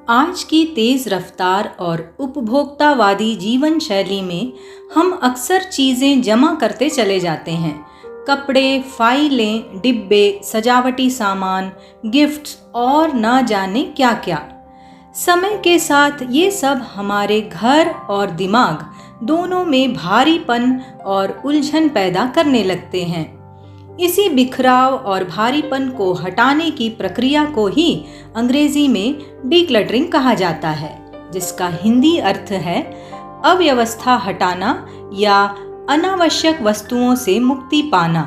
आज की तेज़ रफ्तार और उपभोक्तावादी जीवन शैली में हम अक्सर चीज़ें जमा करते चले जाते हैं। कपड़े, फाइलें, डिब्बे, सजावटी सामान, गिफ्ट्स और ना जाने क्या क्या। समय के साथ ये सब हमारे घर और दिमाग दोनों में भारीपन और उलझन पैदा करने लगते हैं। इसी बिखराव और भारीपन को हटाने की प्रक्रिया को ही अंग्रेजी में डीक्लटरिंग कहा जाता है, जिसका हिंदी अर्थ है अव्यवस्था हटाना या अनावश्यक वस्तुओं से मुक्ति पाना।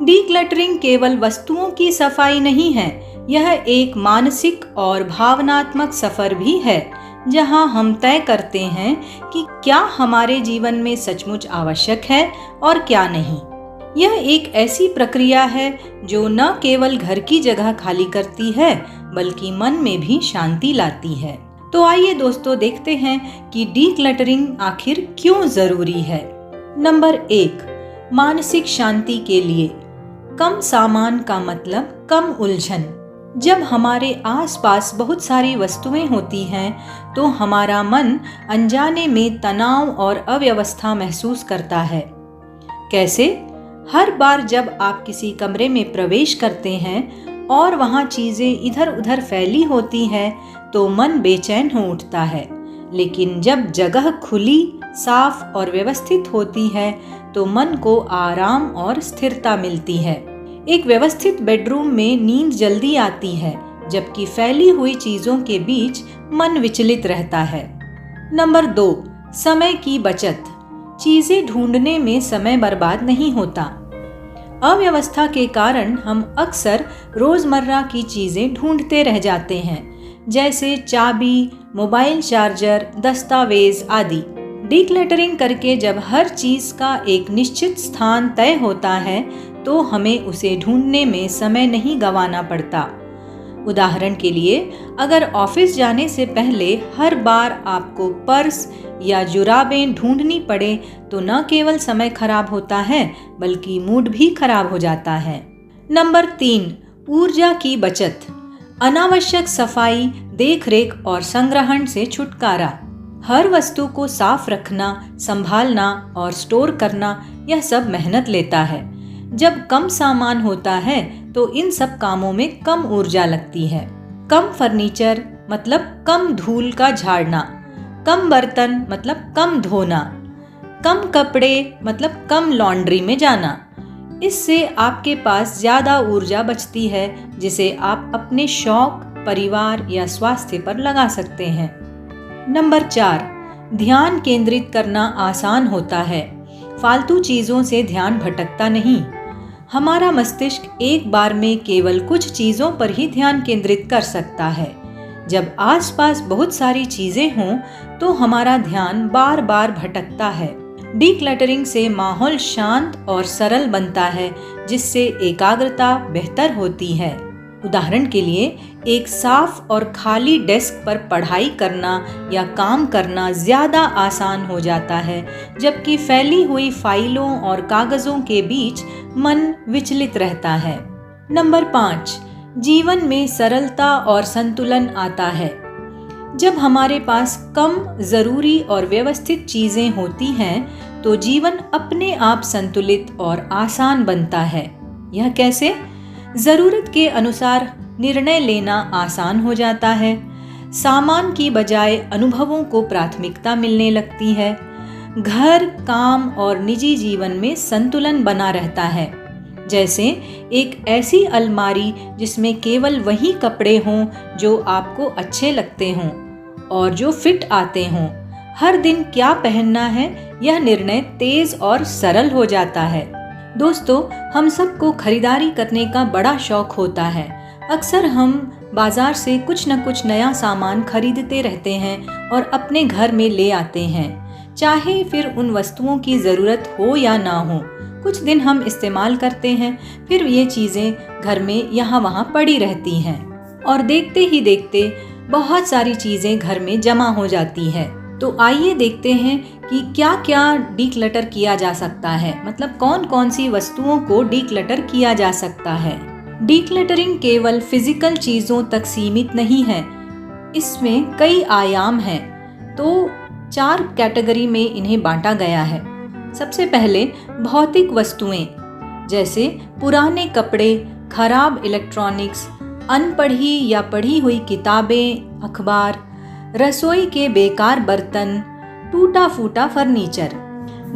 डीक्लटरिंग केवल वस्तुओं की सफाई नहीं है, यह एक मानसिक और भावनात्मक सफर भी है, जहां हम तय करते हैं कि क्या हमारे जीवन में सचमुच आवश्यक है और क्या नहीं। यह एक ऐसी प्रक्रिया है जो न केवल घर की जगह खाली करती है, बल्कि मन में भी शांति लाती है। तो आइए दोस्तों, देखते हैं कि डीक्लटरिंग आखिर क्यों जरूरी है। नंबर 1, मानसिक शांति के लिए। कम सामान का मतलब कम उलझन। जब हमारे आसपास बहुत सारी वस्तुएं होती हैं, तो हमारा मन अनजाने में तनाव और अव्यवस्था महसूस करता है। कैसे? हर बार जब आप किसी कमरे में प्रवेश करते हैं और वहाँ चीज़ें इधर उधर फैली होती हैं, तो मन बेचैन हो उठता है। लेकिन जब जगह खुली, साफ और व्यवस्थित होती है, तो मन को आराम और स्थिरता मिलती है। एक व्यवस्थित बेडरूम में नींद जल्दी आती है, जबकि फैली हुई चीज़ों के बीच मन विचलित रहता है। नंबर 2, समय की बचत। चीज़ें ढूंढने में समय बर्बाद नहीं होता। अव्यवस्था के कारण हम अक्सर रोज़मर्रा की चीज़ें ढूंढते रह जाते हैं, जैसे चाबी, मोबाइल चार्जर, दस्तावेज आदि। डीक्लटरिंग करके जब हर चीज़ का एक निश्चित स्थान तय होता है, तो हमें उसे ढूंढने में समय नहीं गंवाना पड़ता। उदाहरण के लिए, अगर ऑफिस जाने से पहले हर बार आपको पर्स या जुराबें ढूंढनी पड़े, तो न केवल समय खराब होता है, बल्कि मूड भी खराब हो जाता है। नंबर 3, ऊर्जा की बचत। अनावश्यक सफाई, देखरेख और संग्रहण से छुटकारा। हर वस्तु को साफ रखना, संभालना और स्टोर करना, यह सब मेहनत लेता है। जब कम सामान होता है, तो इन सब कामों में कम ऊर्जा लगती है। कम फर्नीचर मतलब कम धूल का झाड़ना, कम बर्तन मतलब कम धोना, कम कपड़े मतलब कम लॉन्ड्री में जाना। इससे आपके पास ज़्यादा ऊर्जा बचती है, जिसे आप अपने शौक, परिवार या स्वास्थ्य पर लगा सकते हैं। नंबर 4, ध्यान केंद्रित करना आसान होता है। फालतू चीज़ों से ध्यान भटकता नहीं। हमारा मस्तिष्क एक बार में केवल कुछ चीज़ों पर ही ध्यान केंद्रित कर सकता है। जब आसपास बहुत सारी चीज़ें हों, तो हमारा ध्यान बार बार भटकता है। डीक्लटरिंग से माहौल शांत और सरल बनता है, जिससे एकाग्रता बेहतर होती है। उदाहरण के लिए, एक साफ और खाली डेस्क पर पढ़ाई करना या काम करना ज़्यादा आसान हो जाता है, जबकि फैली हुई फाइलों और कागज़ों के बीच मन विचलित रहता है। नंबर 5, जीवन में सरलता और संतुलन आता है। जब हमारे पास कम ज़रूरी और व्यवस्थित चीज़ें होती हैं, तो जीवन अपने आप संतुलित और आसान बनता है। यह कैसे? ज़रूरत के अनुसार निर्णय लेना आसान हो जाता है। सामान की बजाय अनुभवों को प्राथमिकता मिलने लगती है। घर, काम और निजी जीवन में संतुलन बना रहता है। जैसे एक ऐसी अलमारी जिसमें केवल वही कपड़े हों जो आपको अच्छे लगते हों और जो फिट आते हों। हर दिन क्या पहनना है, यह निर्णय तेज और सरल हो जाता है। दोस्तों, हम सबको खरीदारी करने का बड़ा शौक होता है। अक्सर हम बाजार से कुछ न कुछ नया सामान खरीदते रहते हैं और अपने घर में ले आते हैं, चाहे फिर उन वस्तुओं की ज़रूरत हो या ना हो। कुछ दिन हम इस्तेमाल करते हैं, फिर ये चीज़ें घर में यहाँ वहाँ पड़ी रहती हैं और देखते ही देखते बहुत सारी चीज़ें घर में जमा हो जाती हैं। तो आइए देखते हैं कि क्या क्या डीक्लटर किया जा सकता है, मतलब कौन कौन सी वस्तुओं को डीक्लटर किया जा सकता है। डीक्लटरिंग केवल फिजिकल चीज़ों तक सीमित नहीं है, इसमें कई आयाम हैं, तो 4 कैटेगरी में इन्हें बांटा गया है। सबसे पहले भौतिक वस्तुएं, जैसे पुराने कपड़े, खराब इलेक्ट्रॉनिक्स, अनपढ़ी या पढ़ी हुई किताबें, अखबार, रसोई के बेकार बर्तन, टूटा फूटा फर्नीचर।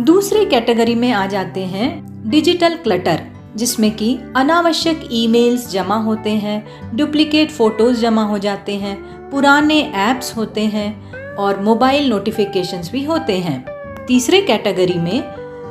दूसरी कैटेगरी में आ जाते हैं डिजिटल क्लटर, जिसमें कि अनावश्यक ईमेल्स जमा होते हैं, डुप्लीकेट फोटोज जमा हो जाते हैं, पुराने ऐप्स होते हैं और मोबाइल नोटिफिकेशंस भी होते हैं। तीसरे कैटेगरी में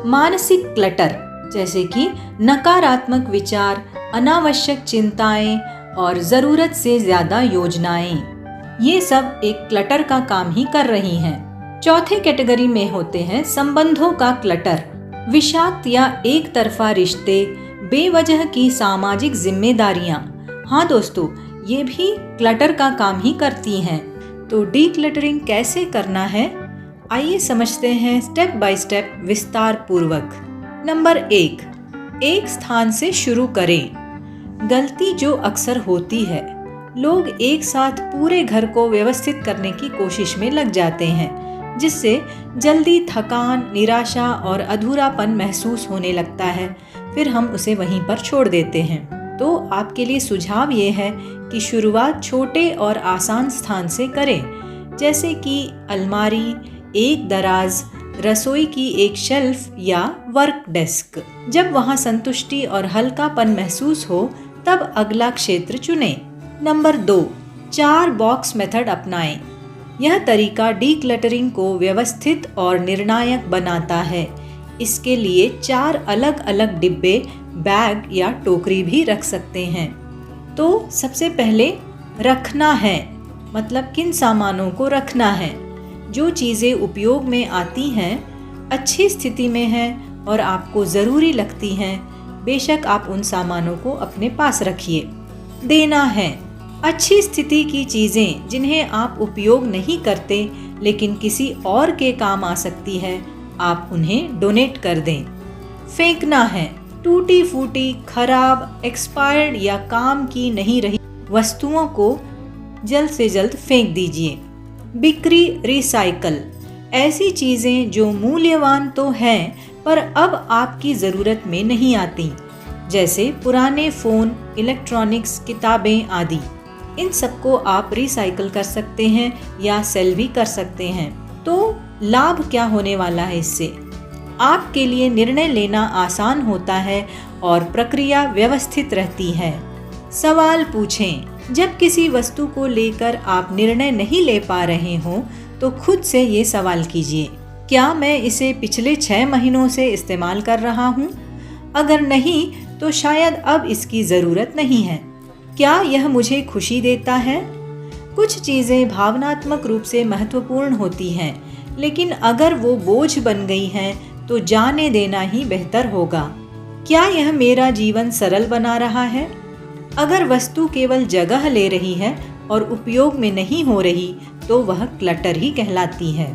मानसिक क्लटर, जैसे कि नकारात्मक विचार, अनावश्यक चिंताएं और ज़रूरत से ज़्यादा योजनाएं, ये सब एक क्लटर का काम ही कर रही हैं। चौथे कैटेगरी में होते हैं संबंधों का क्लटर, विषाक्त या एक तरफा रिश्ते, बेवजह की सामाजिक जिम्मेदारियां। हाँ दोस्तों, ये भी क्लटर का काम ही करती हैं। तो डी क्लटरिंग कैसे करना है, आइए समझते हैं स्टेप बाय स्टेप विस्तार पूर्वक। नंबर 1, एक स्थान से शुरू करें। गलती जो अक्सर होती है, लोग एक साथ पूरे घर को व्यवस्थित करने की कोशिश में लग जाते हैं, जिससे जल्दी थकान, निराशा और अधूरापन महसूस होने लगता है। फिर हम उसे वहीं पर छोड़ देते हैं। तो आपके लिए सुझाव ये है कि शुरुआत छोटे और आसान स्थान से करें, जैसे कि अलमारी, एक दराज, रसोई की एक शेल्फ या वर्क डेस्क। जब वहां संतुष्टि और हल्कापन महसूस हो, तब अगला क्षेत्र चुनें। नंबर 2, 4 बॉक्स मेथड अपनाएं। यह तरीका डीक्लटरिंग को व्यवस्थित और निर्णायक बनाता है। इसके लिए 4 अलग अलग डिब्बे, बैग या टोकरी भी रख सकते हैं। तो सबसे पहले रखना है, मतलब किन सामानों को रखना है। जो चीज़ें उपयोग में आती हैं, अच्छी स्थिति में हैं और आपको ज़रूरी लगती हैं, बेशक आप उन सामानों को अपने पास रखिए। देना है, अच्छी स्थिति की चीज़ें जिन्हें आप उपयोग नहीं करते लेकिन किसी और के काम आ सकती है, आप उन्हें डोनेट कर दें। फेंकना है, टूटी फूटी, खराब, एक्सपायर्ड या काम की नहीं रही वस्तुओं को जल्द से जल्द फेंक दीजिए। बिक्री, रिसाइकल, ऐसी चीज़ें जो मूल्यवान तो हैं पर अब आपकी ज़रूरत में नहीं आती, जैसे पुराने फ़ोन, इलेक्ट्रॉनिक्स, किताबें आदि। इन सबको आप रिसाइकल कर सकते हैं या सेल भी कर सकते हैं। तो लाभ क्या होने वाला है इससे? आपके लिए निर्णय लेना आसान होता है और प्रक्रिया व्यवस्थित रहती है। सवाल पूछें। जब किसी वस्तु को लेकर आप निर्णय नहीं ले पा रहे हों, तो खुद से ये सवाल कीजिए, क्या मैं इसे पिछले 6 महीनों से इस्तेमाल कर रहा हूँ? अगर नहीं, तो शायद अब इसकी ज़रूरत नहीं है। क्या यह मुझे खुशी देता है? कुछ चीज़ें भावनात्मक रूप से महत्वपूर्ण होती हैं, लेकिन अगर वो बोझ बन गई हैं, तो जाने देना ही बेहतर होगा। क्या यह मेरा जीवन सरल बना रहा है? अगर वस्तु केवल जगह ले रही है और उपयोग में नहीं हो रही, तो वह क्लटर ही कहलाती है।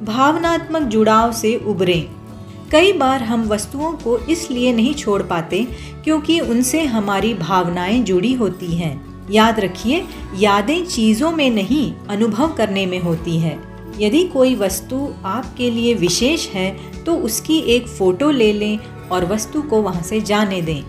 भावनात्मक जुड़ाव से उबरें। कई बार हम वस्तुओं को इसलिए नहीं छोड़ पाते क्योंकि उनसे हमारी भावनाएं जुड़ी होती हैं। याद रखिए, यादें चीज़ों में नहीं, अनुभव करने में होती है। यदि कोई वस्तु आपके लिए विशेष है, तो उसकी एक फ़ोटो ले लें और वस्तु को वहाँ से जाने दें।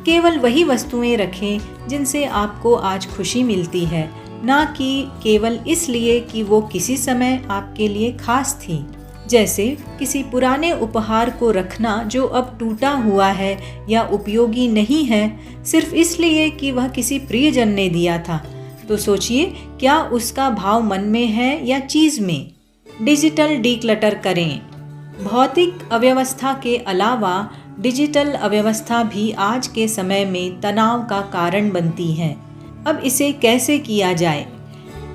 केवल वही वस्तुएं रखें जिनसे आपको आज खुशी मिलती है, ना कि केवल इसलिए कि वो किसी समय आपके लिए खास थी। जैसे किसी पुराने उपहार को रखना जो अब टूटा हुआ है या उपयोगी नहीं है, सिर्फ इसलिए कि वह किसी प्रियजन ने दिया था। तो सोचिए, क्या उसका भाव मन में है या चीज़ में? डिजिटल डीक्लटर करें। भौतिक अव्यवस्था के अलावा डिजिटल अव्यवस्था भी आज के समय में तनाव का कारण बनती है। अब इसे कैसे किया जाए?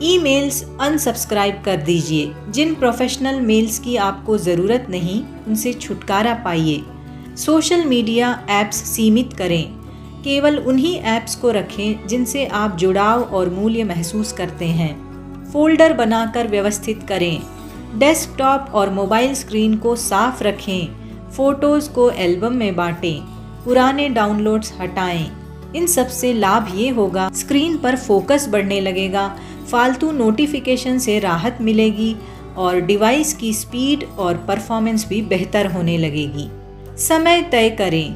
ईमेल्स अनसब्सक्राइब कर दीजिए। जिन प्रोफेशनल मेल्स की आपको ज़रूरत नहीं, उनसे छुटकारा पाइए। सोशल मीडिया ऐप्स सीमित करें। केवल उन्हीं ऐप्स को रखें जिनसे आप जुड़ाव और मूल्य महसूस करते हैं। फ़ोल्डर बनाकर व्यवस्थित करें। डेस्कटॉप और मोबाइल स्क्रीन को साफ रखें। फ़ोटोज़ को एल्बम में बांटें। पुराने डाउनलोड्स हटाएं। इन सब से लाभ ये होगा, स्क्रीन पर फोकस बढ़ने लगेगा, फालतू नोटिफिकेशन से राहत मिलेगी और डिवाइस की स्पीड और परफॉर्मेंस भी बेहतर होने लगेगी। समय तय करें।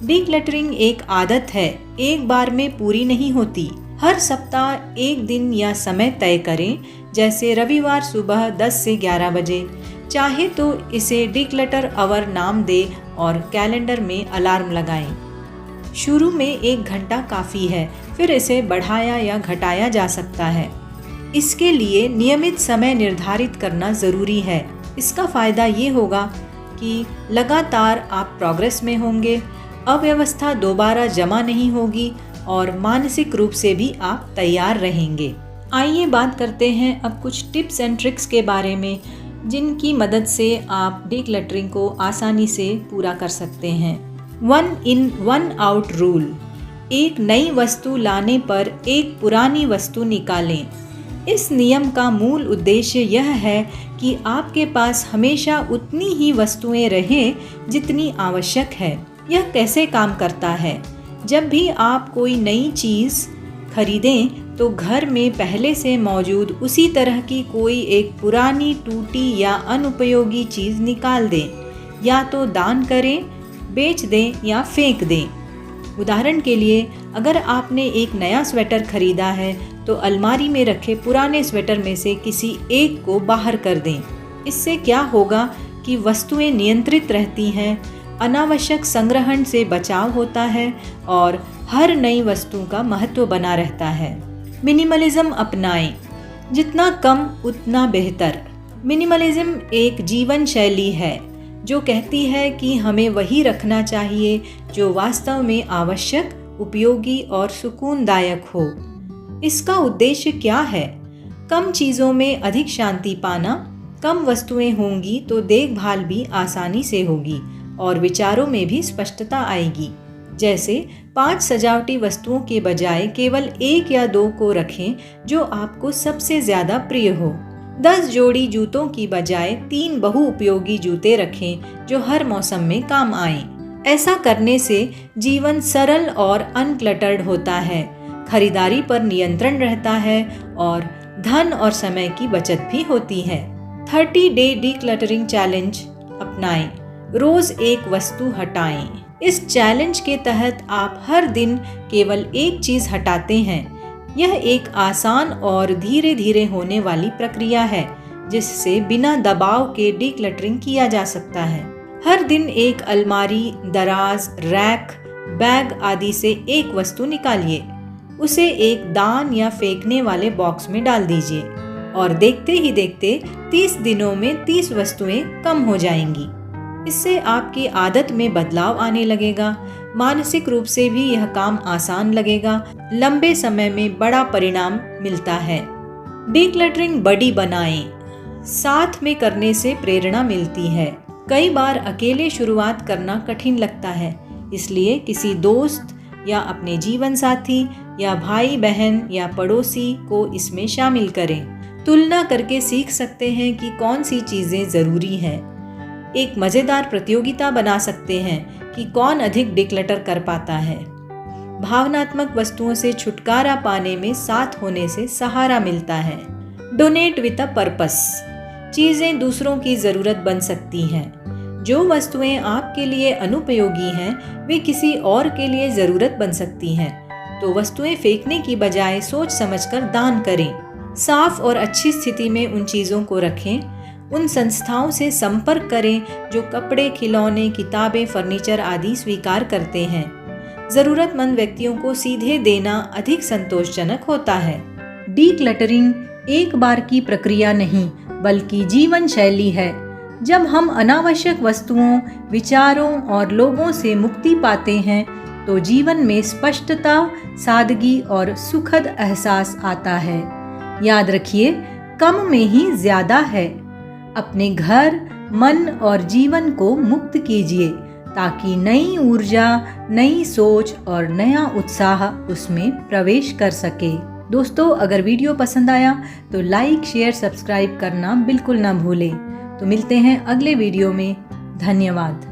डिक्लटरिंग एक आदत है, एक बार में पूरी नहीं होती। हर सप्ताह एक दिन या समय तय करें, जैसे रविवार सुबह 10 से 11 बजे। चाहे तो इसे डिक्लटर आवर नाम दें और कैलेंडर में अलार्म लगाएं। शुरू में 1 घंटा काफ़ी है, फिर इसे बढ़ाया या घटाया जा सकता है। इसके लिए नियमित समय निर्धारित करना ज़रूरी है। इसका फ़ायदा ये होगा कि लगातार आप प्रोग्रेस में होंगे, अव्यवस्था दोबारा जमा नहीं होगी और मानसिक रूप से भी आप तैयार रहेंगे। आइए बात करते हैं अब कुछ टिप्स एंड ट्रिक्स के बारे में, जिनकी मदद से आप डिक्लटरिंग को आसानी से पूरा कर सकते हैं। 1 in 1 out रूल। एक नई वस्तु लाने पर एक पुरानी वस्तु निकालें। इस नियम का मूल उद्देश्य यह है कि आपके पास हमेशा उतनी ही वस्तुएं रहें जितनी आवश्यक है। यह कैसे काम करता है? जब भी आप कोई नई चीज़ खरीदें तो घर में पहले से मौजूद उसी तरह की कोई एक पुरानी, टूटी या अनुपयोगी चीज़ निकाल दें। या तो दान करें, बेच दें या फेंक दें। उदाहरण के लिए, अगर आपने एक नया स्वेटर खरीदा है तो अलमारी में रखे पुराने स्वेटर में से किसी एक को बाहर कर दें। इससे क्या होगा कि वस्तुएं नियंत्रित रहती हैं, अनावश्यक संग्रहण से बचाव होता है और हर नई वस्तु का महत्व बना रहता है। मिनिमलिज्म अपनाएं। जितना कम उतना बेहतर। मिनिमलिज्म एक जीवन शैली है जो कहती है कि हमें वही रखना चाहिए जो वास्तव में आवश्यक, उपयोगी और सुकूनदायक हो। इसका उद्देश्य क्या है? कम चीज़ों में अधिक शांति पाना। कम वस्तुएं होंगी तो देखभाल भी आसानी से होगी और विचारों में भी स्पष्टता आएगी। जैसे 5 सजावटी वस्तुओं के बजाय केवल 1 या 2 को रखें जो आपको सबसे ज़्यादा प्रिय हो। 10 जोड़ी जूतों की बजाय 3 बहुउपयोगी जूते रखें जो हर मौसम में काम आएं। ऐसा करने से जीवन सरल और अनक्लटर्ड होता है, खरीदारी पर नियंत्रण रहता है और धन और समय की बचत भी होती है। 30 डे डिक्लटरिंग चैलेंज अपनाएं। रोज एक वस्तु हटाएं। इस चैलेंज के तहत आप हर दिन केवल एक चीज हटाते हैं। यह एक आसान और धीरे धीरे होने वाली प्रक्रिया है जिससे बिना दबाव के डिक्लटरिंग किया जा सकता है। हर दिन एक अलमारी, दराज, रैक, बैग आदि से एक वस्तु निकालिए। उसे एक दान या फेंकने वाले बॉक्स में डाल दीजिए और देखते ही देखते 30 दिनों में 30 वस्तुएं कम हो जाएंगी। इससे आपकी आदत में बदलाव आने लगेगा। मानसिक रूप से भी यह काम आसान लगेगा। लंबे समय में बड़ा परिणाम मिलता है। डिक्लटरिंग बड़ी बनाएं। साथ में करने से प्रेरणा मिलती है। कई बार अकेले शुरुआत करना कठिन लगता है, इसलिए किसी दोस्त या अपने जीवन साथी या भाई बहन या पड़ोसी को इसमें शामिल करें। तुलना करके सीख सकते हैं कि कौन सी चीज़ें ज़रूरी हैं। एक मज़ेदार प्रतियोगिता बना सकते हैं कि कौन अधिक डिक्लटर कर पाता है। भावनात्मक वस्तुओं से छुटकारा पाने में साथ होने से सहारा मिलता है। Donate with a purpose. चीज़ें दूसरों की ज़रूरत बन सकती हैं। जो वस्तुएं आपके लिए अनुपयोगी हैं वे किसी और के लिए ज़रूरत बन सकती हैं। तो वस्तुएं फेंकने की बजाय सोच समझकर दान करें। साफ और अच्छी स्थिति में उन चीज़ों को रखें। उन संस्थाओं से संपर्क करें जो कपड़े, खिलौने, किताबें, फर्नीचर आदि स्वीकार करते हैं। ज़रूरतमंद व्यक्तियों को सीधे देना अधिक संतोषजनक होता है। डिक्लटरिंग एक बार की प्रक्रिया नहीं बल्कि जीवन शैली है। जब हम अनावश्यक वस्तुओं, विचारों और लोगों से मुक्ति पाते हैं तो जीवन में स्पष्टता, सादगी और सुखद एहसास आता है। याद रखिए, कम में ही ज़्यादा है। अपने घर, मन और जीवन को मुक्त कीजिए ताकि नई ऊर्जा, नई सोच और नया उत्साह उसमें प्रवेश कर सके। दोस्तों, अगर वीडियो पसंद आया तो लाइक, शेयर, सब्सक्राइब करना बिल्कुल ना भूलें। तो मिलते हैं अगले वीडियो में। धन्यवाद।